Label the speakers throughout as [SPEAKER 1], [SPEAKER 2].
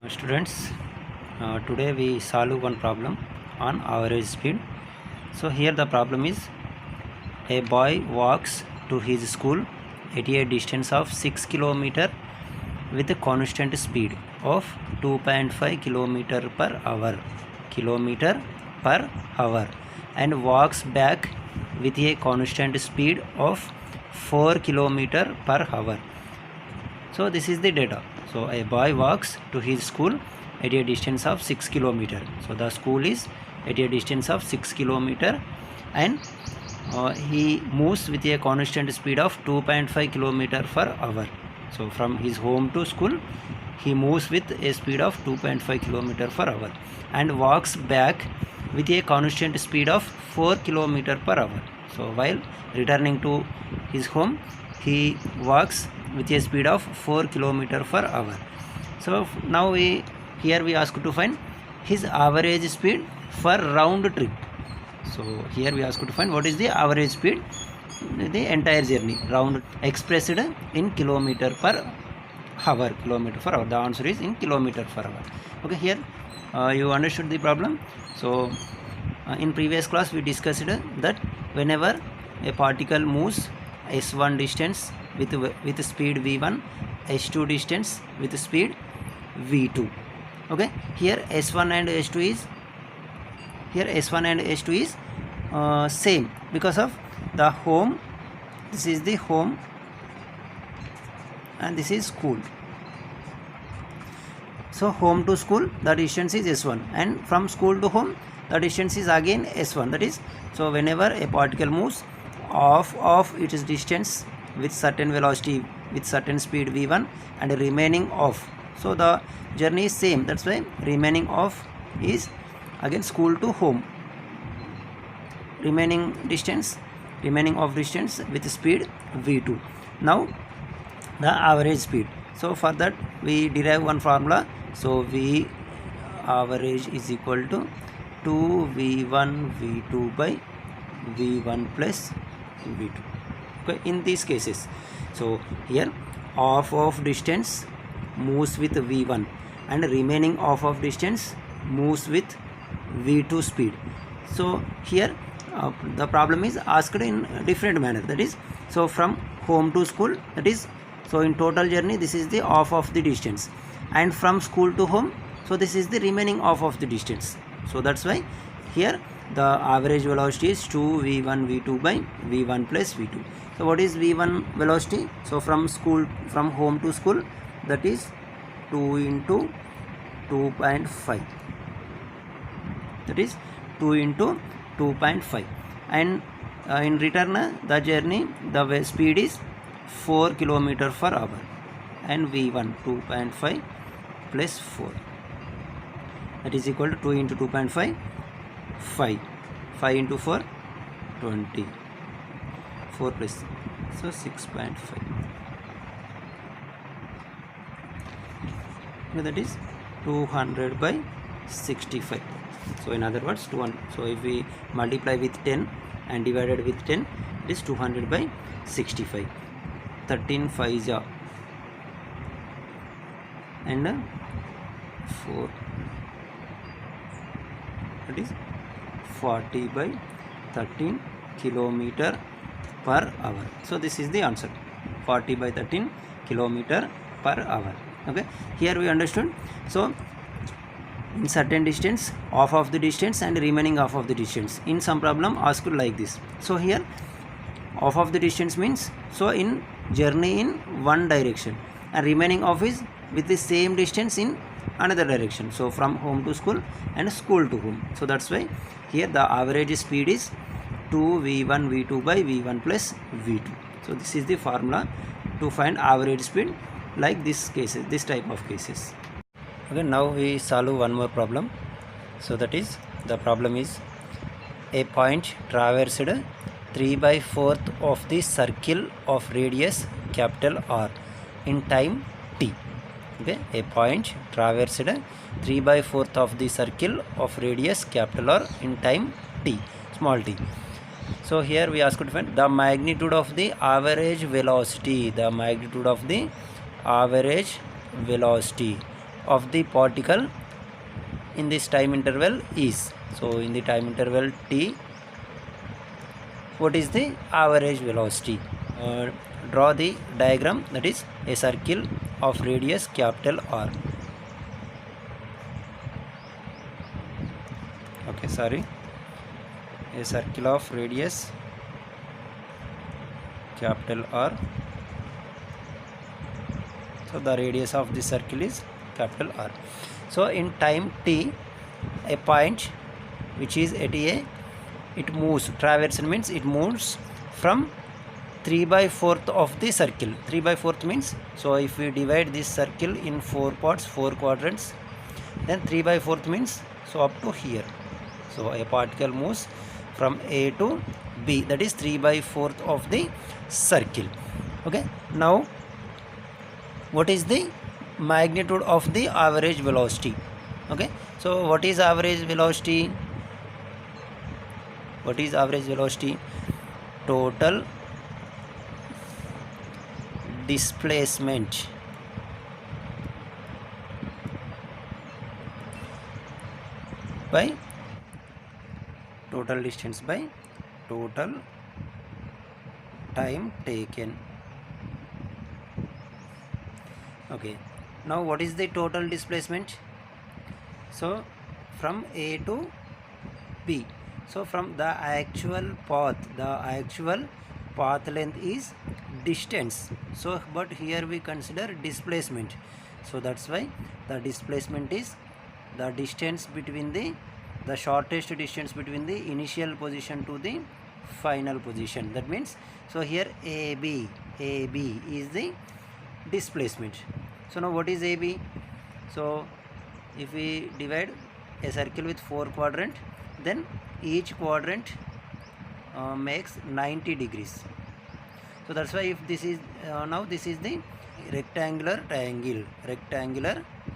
[SPEAKER 1] Students, today we solve one problem on average speed. So here the problem is a boy walks to his school at a distance of 6 km with a constant speed of 2.5 kilometer per hour and walks back with a constant speed of 4 km per hour. So this is the data. So a boy walks to his school at a distance of 6 km. So the school is at a distance of 6 km and he moves with a constant speed of 2.5 km per hour. So from his home to school he moves with a speed of 2.5 km per hour and walks back with a constant speed of 4 km per hour. So while returning to his home he walks with a speed of 4 km per hour. So now we ask to find his average speed for round trip. So here we ask to find what is the average speed the entire journey round expressed in kilometer per hour. The answer is in kilometer per hour. Okay, here you understood the problem. So in previous class we discussed that whenever a particle moves s1 distance with speed v1, s2 distance with speed v2. Okay, here s1 and s2 is same because of the home. This is the home and this is school. So home to school the distance is s1 and from school to home the distance is again s1. That is, so whenever a particle moves off of its distance with certain velocity with certain speed v1 and remaining off, so the journey is same. That's why remaining off is again school to home, remaining off distance with speed v2. Now the average speed. So for that we derive one formula. So v average is equal to 2v1 v2 by v1 plus v2. Okay, in these cases, so here off of distance moves with v1 and remaining off of distance moves with v2 speed. So here the problem is asked in a different manner. That is, so from home to school, that is, so in total journey this is the off of the distance, and from school to home, so this is the remaining off of the distance. So that's why here the average velocity is 2v1 v2 by v1 plus v2. So what is v1 velocity? So from home to school, that is 2 into 2.5, that is 2 into 2.5, and in return the journey the speed is 4 km per hour and v1 2.5 plus 4, that is equal to 2 into 2.5 5 into 4 20, 4 plus, so 6.5. That is 200 by 65. So in other words 200. So if we multiply with 10 and divided with 10, it is 200 by 65. 13 5 ja and 4, that is 40 by 13 kilometer per hour. So this is the answer, 40 by 13 kilometer per hour. Okay, here we understood. So in certain distance off of the distance and remaining off of the distance, in some problem asked like this. So here off of the distance means, so in journey in one direction, and remaining off is with the same distance in another direction, so from home to school and school to home. So that's why here the average speed is 2v1 v2 by v1 plus v2. So this is the formula to find average speed like this type of cases. Okay, now we solve one more problem. So that is, the problem is a point traversed 3/4 of the circle of radius capital R in time t. Okay, a point traversed 3/4 of the circle of radius capital R in time t, small t. So here we ask to find the magnitude of the average velocity, of the particle in this time interval is. So in the time interval t, what is the average velocity? Draw the diagram, that is a circle of radius capital R. Okay, sorry, a circle of radius capital R. So the radius of this circle is capital R. So in time t, a point which is at a, it moves, traversing means it moves from 3/4 of the circle. 3/4 means, so if we divide this circle in 4 parts, 4 quadrants, then 3/4 means, so up to here. So a particle moves from A to B, that is 3/4 of the circle. Okay, now what is the magnitude of the average velocity? Okay, so what is average velocity? What is average velocity? Total displacement by total distance by total time taken. Okay, now what is the total displacement? So from A to B, so from the actual path length is distance. So but here we consider displacement, so that's why the displacement is the distance between the shortest distance between the initial position to the final position. That means, so here AB is the displacement. So now what is AB? So if we divide a circle with 4 quadrants, then each quadrant makes 90 degrees. So that's why if this is now this is the rectangular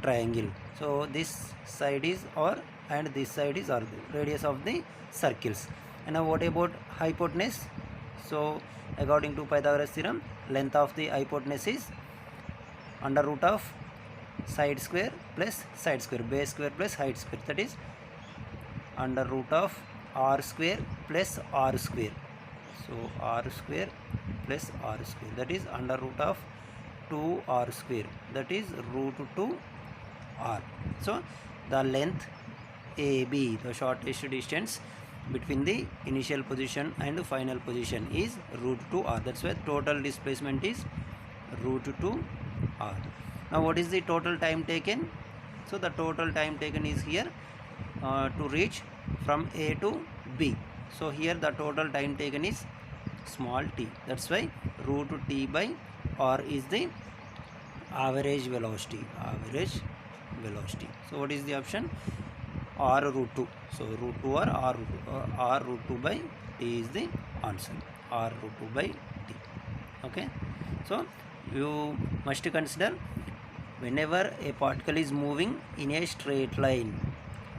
[SPEAKER 1] triangle. So this side is R and this side is R, the radius of the circles. And now what about hypotenuse? So according to Pythagoras theorem, length of the hypotenuse is under root of side square plus side square, base square plus height square, that is under root of r square plus r square. So r square plus r square, that is under root of 2r square, that is root 2r. So the length AB, the shortest distance between the initial position and the final position, is root 2r. That's why total displacement is root 2r. Now what is the total time taken? So the total time taken is here to reach from A to B. So here the total time taken is small t. That's why root t by r is the average velocity. So what is the option? R root 2. So root 2 or r root 2 by t is the answer. R root 2 by t. Okay. So you must consider, whenever a particle is moving in a straight line,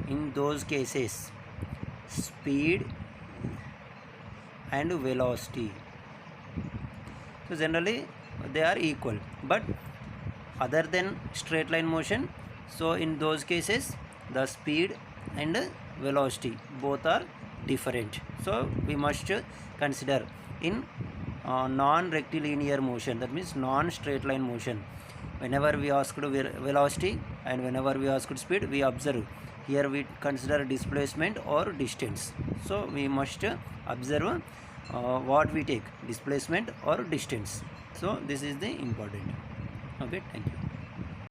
[SPEAKER 1] in those cases speed and velocity, so generally they are equal, but other than straight line motion, so in those cases the speed and velocity both are different. So we must consider in non-rectilinear motion, that means non-straight line motion, whenever we asked velocity and whenever we asked speed, we observe here we consider displacement or distance. So we must observe what we take, displacement or distance. So this is the important. Okay, thank you.